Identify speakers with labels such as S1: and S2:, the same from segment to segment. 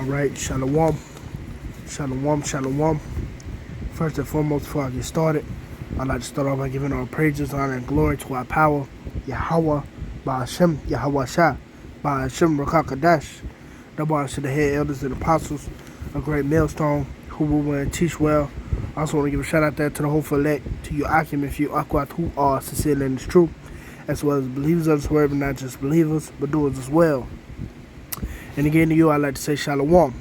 S1: Alright, shalom. Shalom, shalom. First and foremost, before I get started, I'd like to start off by giving all praises, honor, and glory to our power, YAHAWAH, BAHASHAM, YAHAWASHI, BAHASHAM, RAWCHAA, QADASH. Double honor to the head elders and apostles, a great millstone, who will and teach well. I also want to give a shout out there to the hopeful elect, to you Akim, if you Akwat, who are sincere and is true, as well as believers of this word, but not just believers, but doers as well. And again to you, I'd like to say shalom.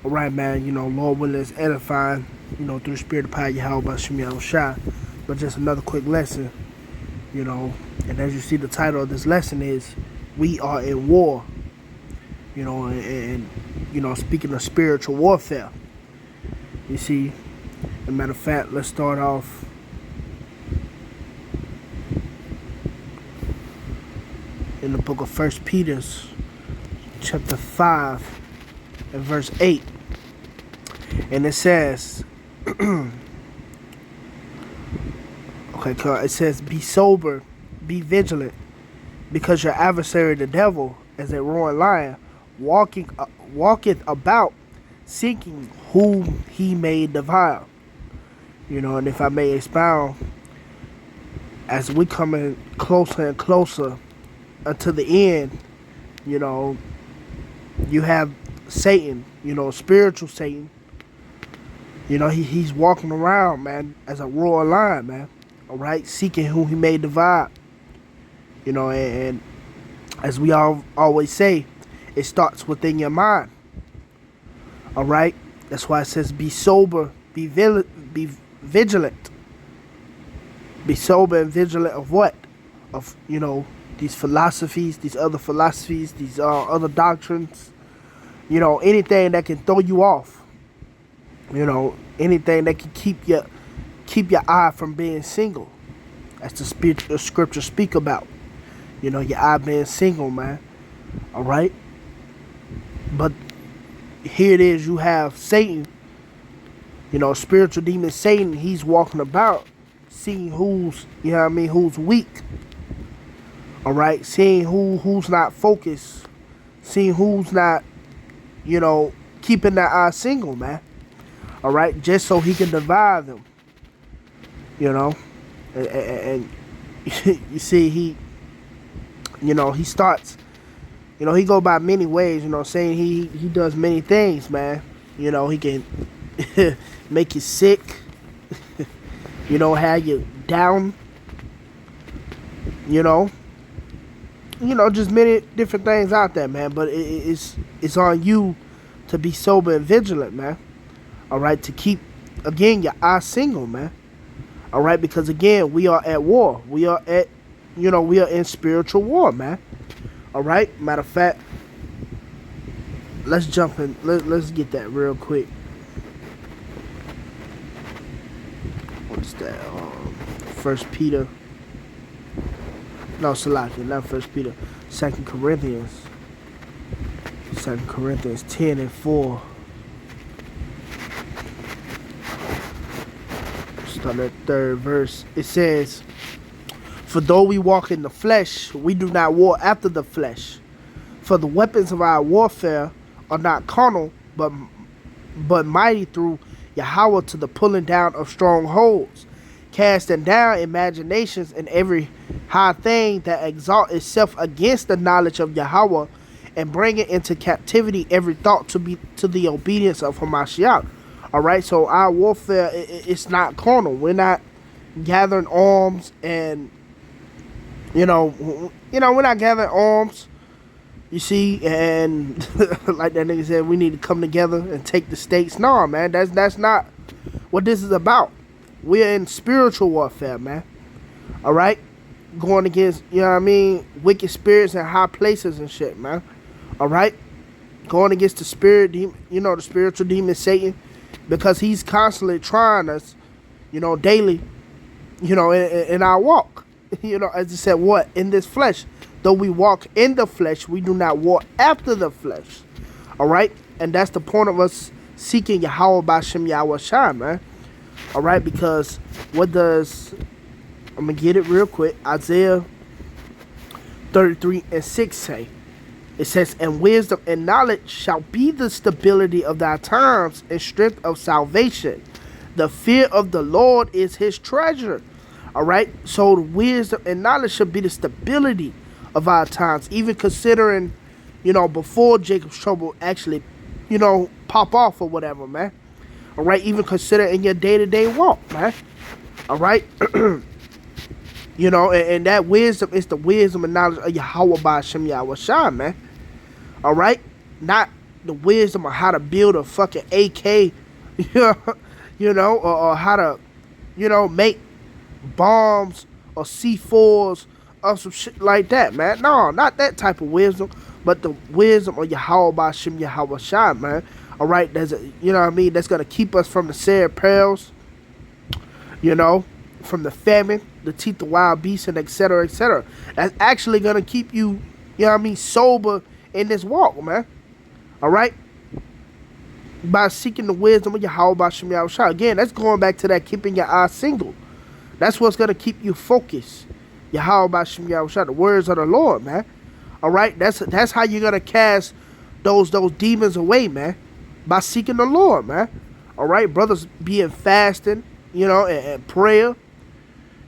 S1: Alright, man, Lord willing is edifying, through the spirit of power, YAHAWASHI. But just another quick lesson, and as you see, the title of this lesson is, We Are in War, and speaking of spiritual warfare. You see, as a matter of fact, let's start off in the book of 1 Peter, chapter 5 and verse 8. And it says, it says, be sober, be vigilant, because your adversary the devil, as a roaring lion, walketh about, seeking whom he may devour. And if I may expound, as we coming closer and closer unto the end, you have Satan, spiritual Satan. He's walking around, man, as a roaring lion, man. Alright, seeking whom he may divide. And as we always say, it starts within your mind. Alright? That's why it says be sober, be vigilant. Be sober and vigilant of what? Of, these philosophies, these other doctrines, anything that can throw you off, anything that can keep your eye from being single. That's the scripture speak about, your eye being single, man. All right. But here it is, you have Satan, spiritual demon Satan. He's walking about, seeing who's, who's weak. All right, seeing who's not focused, seeing who's not, keeping that eye single, man. All right, just so he can divide them. And you see, he starts, he go by many ways. Saying he does many things, man. He can make you sick. Have you down. Just many different things out there, man. But it's on you to be sober and vigilant, man. All right, to keep, again, your eye single, man. All right, because again, we are at war. We are at, we are in spiritual war, man. All right. Matter of fact, let's jump in. Let's get that real quick. What's that? 1 Peter. No, Salaki, not 1 Peter. 2 Corinthians. 2 Corinthians 10 and 4. Start at third verse. It says, for though we walk in the flesh, we do not war after the flesh. For the weapons of our warfare are not carnal, but mighty through Yahawah to the pulling down of strongholds, casting down imaginations and every high thing that exalt itself against the knowledge of Yahawah, and bringing into captivity every thought to the obedience of Hamashiach. All right, so our warfare, it's not carnal. We're not gathering arms and, we're not gathering arms, you see, and like that nigga said, we need to come together and take the states. No, man, that's not what this is about. We're in spiritual warfare, man. All right, going against, wicked spirits in high places and shit, man. All right, going against the spirit, the spiritual demon Satan. Because he's constantly trying us, daily, in our walk. As he said, what? In this flesh. Though we walk in the flesh, we do not war after the flesh. All right? And that's the point of us seeking Yahawah BAHASHAM YAHAWASHI, man. All right? Because what does, I'm going to get it real quick. Isaiah 33 and 6 say. It says, and wisdom and knowledge shall be the stability of thy times and strength of salvation. The fear of the Lord is his treasure. All right. So the wisdom and knowledge should be the stability of our times, even considering, before Jacob's trouble actually, pop off or whatever, man. All right. Even consider in your day-to-day walk, man. All right. And that wisdom is the wisdom and knowledge of Yahawah BAHASHAM YAHAWASHI, man. All right. Not the wisdom of how to build a fucking AK, or how to, make bombs or C4s or some shit like that, man. No, not that type of wisdom, but the wisdom of Yahawah BAHASHAM YAHAWASHI, man. All right, that's that's gonna keep us from the sad perils, from the famine, the teeth of wild beasts, and etc., etc. That's actually gonna keep you, sober in this walk, man. All right, by seeking the wisdom of Yahawah BAHASHAM YAHAWASHI. Again, that's going back to that keeping your eyes single. That's what's going to keep you focused. Yahawah BAHASHAM YAHAWASHI, the words of the Lord, man. All right? That's how you're going to cast those demons away, man. By seeking the Lord, man. All right? Brothers being fasting, and prayer.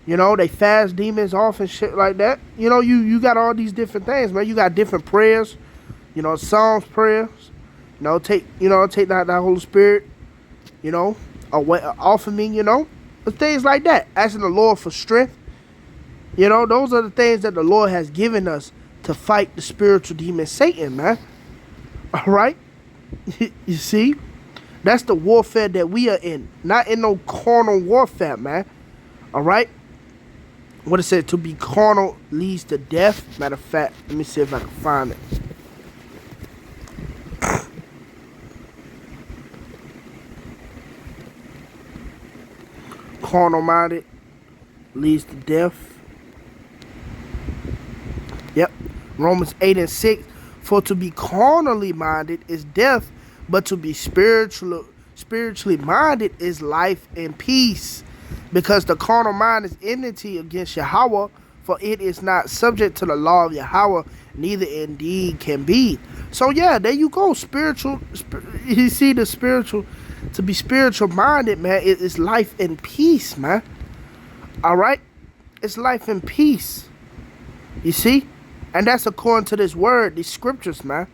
S1: They fast demons off and shit like that. You got all these different things, man. You got different prayers. Psalms prayers. Take that Holy Spirit, off of me, But things like that. Asking the Lord for strength. Those are the things that the Lord has given us to fight the spiritual demon Satan, man. All right? You see? That's the warfare that we are in. Not in no carnal warfare, man. All right? What it said, to be carnal leads to death. Matter of fact, let me see if I can find it. Carnal minded leads to death. Yep. Romans 8:6. For to be carnally minded is death, but to be spiritually minded is life and peace. Because the carnal mind is enmity against Yahawah, for it is not subject to the law of Yahawah, neither indeed can be. So yeah, there you go. You see the spiritual. To be spiritual minded, man, it's life and peace, man. All right? It's life and peace. You see? And that's according to this word, these scriptures, man.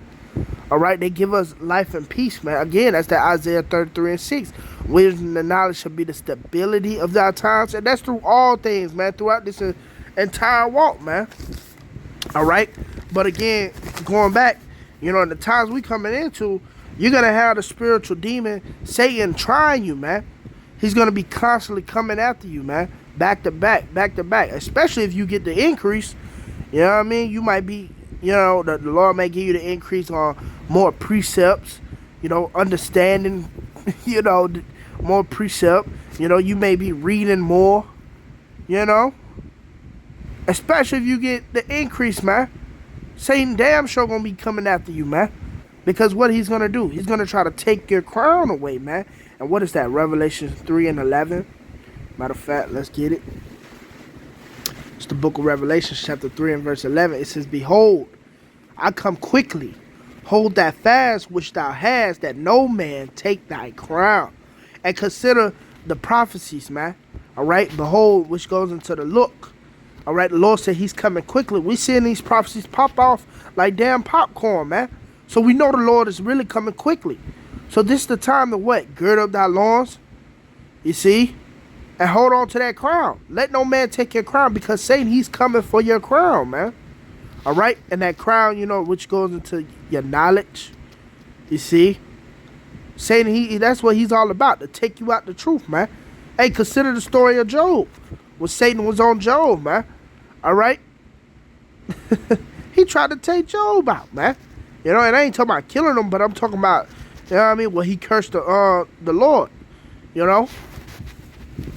S1: All right? They give us life and peace, man. Again, that's that Isaiah 33:6. Wisdom and knowledge shall be the stability of our times. And that's through all things, man. Throughout this entire walk, man. All right? But again, going back, in the times we coming into, you're going to have the spiritual demon, Satan, trying you, man. He's going to be constantly coming after you, man. Back to back, back to back. Especially if you get the increase. You know what I mean? You might be, the Lord may give you the increase on more precepts. Understanding, more precept. You may be reading more. Especially if you get the increase, man. Satan damn sure going to be coming after you, man. Because what he's going to do, he's going to try to take your crown away, man. And what is that? Revelation 3:11. Matter of fact, let's get it. It's the book of Revelation, chapter 3 and verse 11. It says, behold, I come quickly. Hold that fast which thou hast, that no man take thy crown. And consider the prophecies, man. All right? Behold, which goes into the look. All right? The Lord said he's coming quickly. We seeing these prophecies pop off like damn popcorn, man. So we know the Lord is really coming quickly. So this is the time to what? Gird up thy loins. You see? And hold on to that crown. Let no man take your crown, because Satan, he's coming for your crown, man. All right? And that crown, which goes into your knowledge. You see? Satan, that's what he's all about, to take you out the truth, man. Hey, consider the story of Job. When Satan was on Job, man. All right? He tried to take Job out, man. And I ain't talking about killing him, but I'm talking about, well, he cursed the Lord,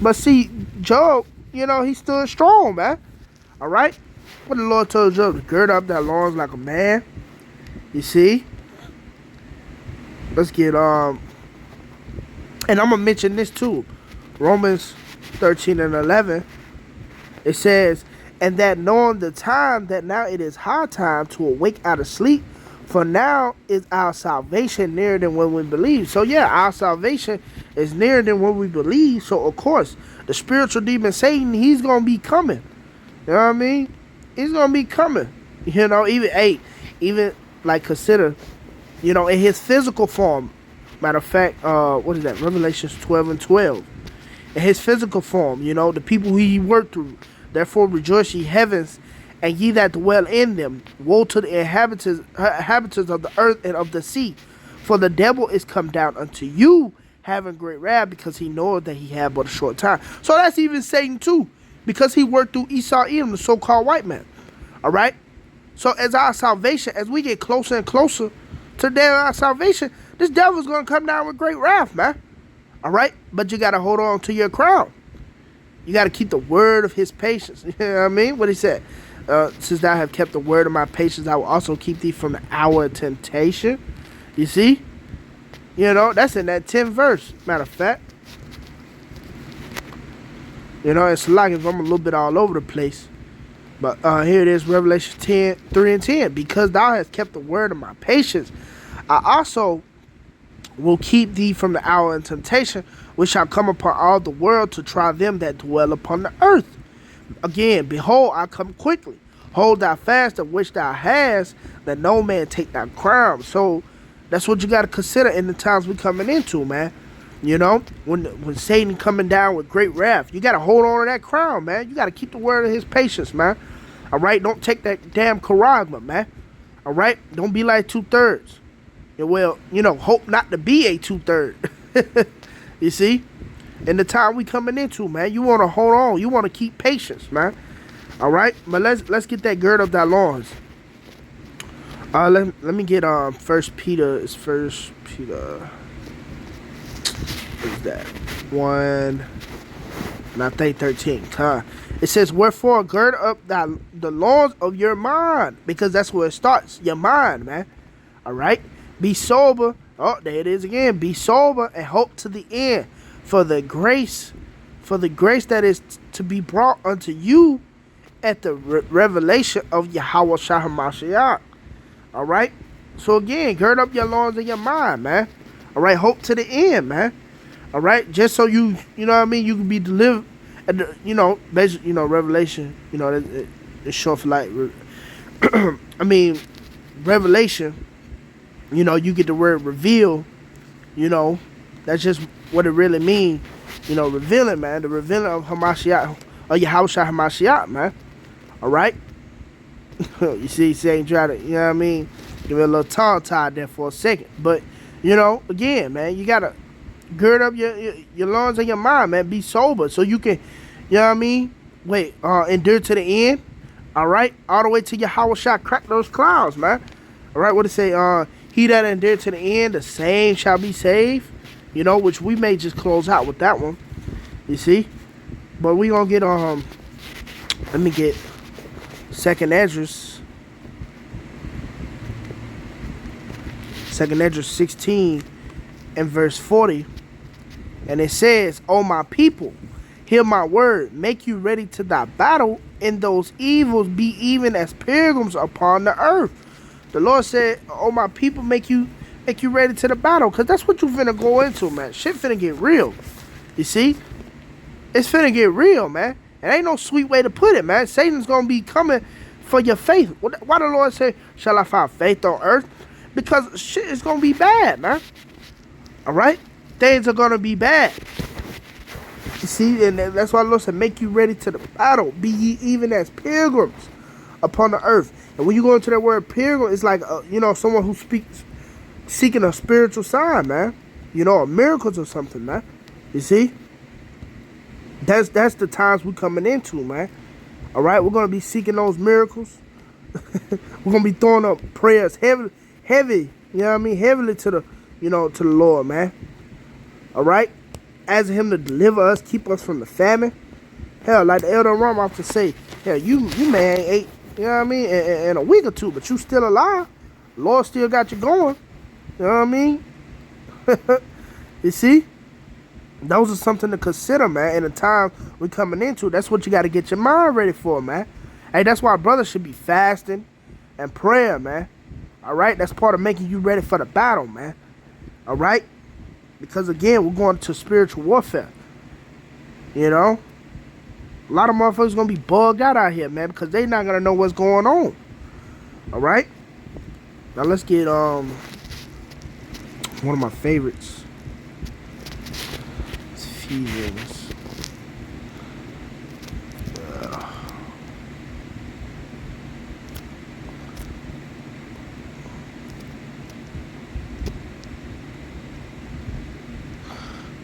S1: But see, Job, he stood strong, man. All right? What the Lord told Job, to gird up that loins like a man. You see? Let's get, and I'm going to mention this too. Romans 13:11. It says, and that knowing the time, that now it is high time to awake out of sleep, For now is our salvation nearer than when we believe. So yeah, our salvation is nearer than when we believe. So of course, the spiritual demon Satan, he's gonna be coming. You know what I mean? He's gonna be coming. You know, even like consider, you know, in his physical form. Matter of fact, what is that? Revelations 12:12. In his physical form, you know, the people who he worked through. Therefore rejoice ye heavens, and ye that dwell in them. Woe to the inhabitants of the earth and of the sea. For the devil is come down unto you, having great wrath, because he knoweth that he had but a short time. So that's even Satan too, because he worked through Esau, Edom, the so-called white man. All right? So as our salvation, as we get closer and closer to the day of our salvation, this devil's going to come down with great wrath, man. All right? But you got to hold on to your crown. You got to keep the word of his patience. You know what I mean? What he said. Since thou have kept the word of my patience, I will also keep thee from the hour of temptation. You see? You know, that's in that 10th verse, matter of fact. You know, it's like if I'm a little bit all over the place. But here it is, Revelation 10:3-10. Because thou hast kept the word of my patience, I also will keep thee from the hour of temptation, which shall come upon all the world to try them that dwell upon the earth. Again, behold, I come quickly. Hold thou fast of which thou hast, that no man take thy crown. So that's what you got to consider in the times we coming into, man. You know, when Satan coming down with great wrath, you got to hold on to that crown, man. You got to keep the word of his patience, man. All right, don't take that damn charisma, man. All right, don't be like 2/3. Well, you know, hope not to be a 2/3. You see, in the time we coming into, man, you want to hold on. You want to keep patience, man. All right, but let's get that gird up thy loins. Let me get First Peter. It's First Peter. What is that? 1. And I think 13. It says, wherefore gird up the loins of your mind, because that's where it starts. Your mind, man. All right. Be sober. Oh, there it is again. Be sober and hope to the end for the grace that is to be brought unto you at the revelation of YAHAWASHI HaMashiach. All right. So again, gird up your loins and your mind, man. All right. Hope to the end, man. All right. Just so you know what I mean, you can be delivered. You know, basically, you know, revelation. You know, it's short for like. I mean, revelation. You know, you get the word reveal, you know, that's just what it really means. You know, revealing, man, the revealing of Hamashiach, or Yahawashi Hamashiach, man. All right? You see, Satan try to, you know what I mean, give me a little tongue-tied there for a second. But, you know, again, man, you got to gird up your loins and your mind, man. Be sober so you can, you know what I mean, endure to the end. All right? All the way to Yahawashi, crack those clouds, man. All right, what it say? He that endured to the end, the same shall be saved. You know, which we may just close out with that one. You see? But we gonna get let me get 2nd Esdras. 2nd Esdras 16 and verse 40. And it says, O my people, hear my word, make you ready to thy battle, and those evils be even as pilgrims upon the earth. The Lord said, oh, my people, make you ready to the battle. Because that's what you finna go into, man. Shit finna get real. You see? It's finna get real, man. It ain't no sweet way to put it, man. Satan's going to be coming for your faith. Why the Lord say, shall I find faith on earth? Because shit is going to be bad, man. All right? Things are going to be bad. You see? And that's why the Lord said, make you ready to the battle. Be ye even as pilgrims upon the earth. And when you go into that word pilgrim, it's like, you know, someone who speaks, seeking a spiritual sign, man. You know, a miracles or something, man. You see? That's the times we're coming into, man. All right? We're going to be seeking those miracles. We're going to be throwing up prayers heavy, you know what I mean? Heavily to the, you know, to the Lord, man. All right? Asking him to deliver us, keep us from the famine. Hell, like the Elder Ram often say, hell, you man ain't, you know what I mean, in a week or two, but you still alive. Lord still got you going. You know what I mean? You see? Those are something to consider, man, in the time we're coming into. That's what you got to get your mind ready for, man. Hey, that's why brothers should be fasting and prayer, man. All right, that's part of making you ready for the battle, man. All right, because again, we're going to spiritual warfare. You know, a lot of motherfuckers gonna be bugged out here, man, because they not gonna know what's going on. All right, now let's get one of my favorites. It's Ephesians.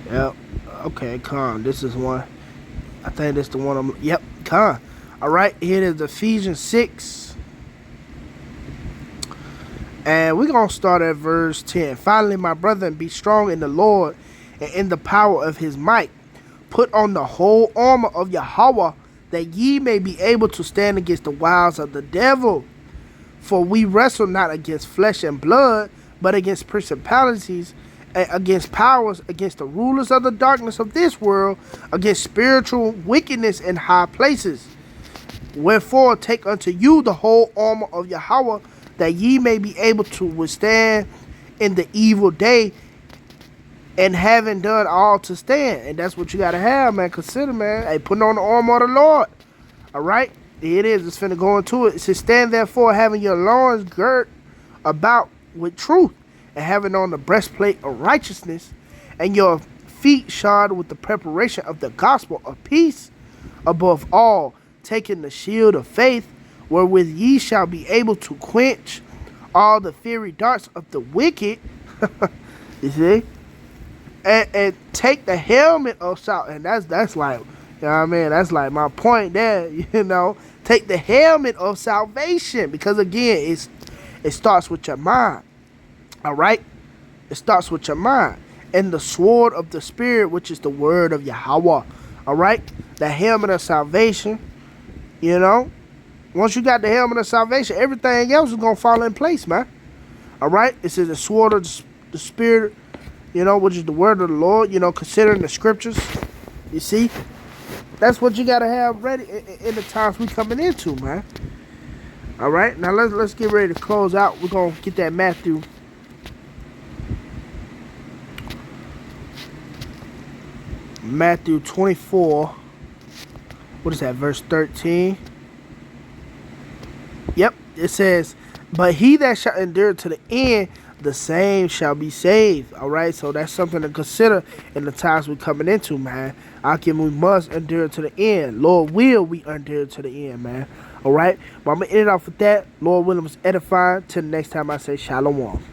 S1: Yep. Okay, con. This is one. I think this the one I'm. Yep, con. All right, here is Ephesians 6. And we're going to start at verse 10. Finally, my brethren, be strong in the Lord and in the power of his might. Put on the whole armor of YAHAWAH, that ye may be able to stand against the wiles of the devil. For we wrestle not against flesh and blood, but against principalities, against powers, against the rulers of the darkness of this world, against spiritual wickedness in high places. Wherefore take unto you the whole armor of YAHAWAH, that ye may be able to withstand in the evil day, and having done all to stand. And that's what you got to have, man. Consider, man. Hey, putting on the armor of the Lord. All right? Here it is. It's finna go into it. It says, stand therefore, having your loins girt about with truth, and having on the breastplate of righteousness, and your feet shod with the preparation of the gospel of peace. Above all, taking the shield of faith, wherewith ye shall be able to quench all the fiery darts of the wicked. You see? And take the helmet of salvation. And that's like, you know what I mean? That's like my point there, you know. Take the helmet of salvation. Because again, it starts with your mind. All right? It starts with your mind. And the sword of the Spirit, which is the word of YAHAWAH. All right? The helmet of salvation, you know. Once you got the helmet of salvation, everything else is going to fall in place, man. All right? It says the sword of the Spirit, you know, which is the word of the Lord, you know, considering the scriptures. You see? That's what you got to have ready in the times we coming into, man. All right? Now, let's get ready to close out. We're going to get that Matthew 24. What is that? Verse 13. Yep, it says, but he that shall endure to the end, the same shall be saved. All right, so that's something to consider in the times we're coming into, man. We must endure to the end. Lord will we endure to the end, man. All right, but I'm going to end it off with that. Lord willing, was edifying. Till the next time I say shalom.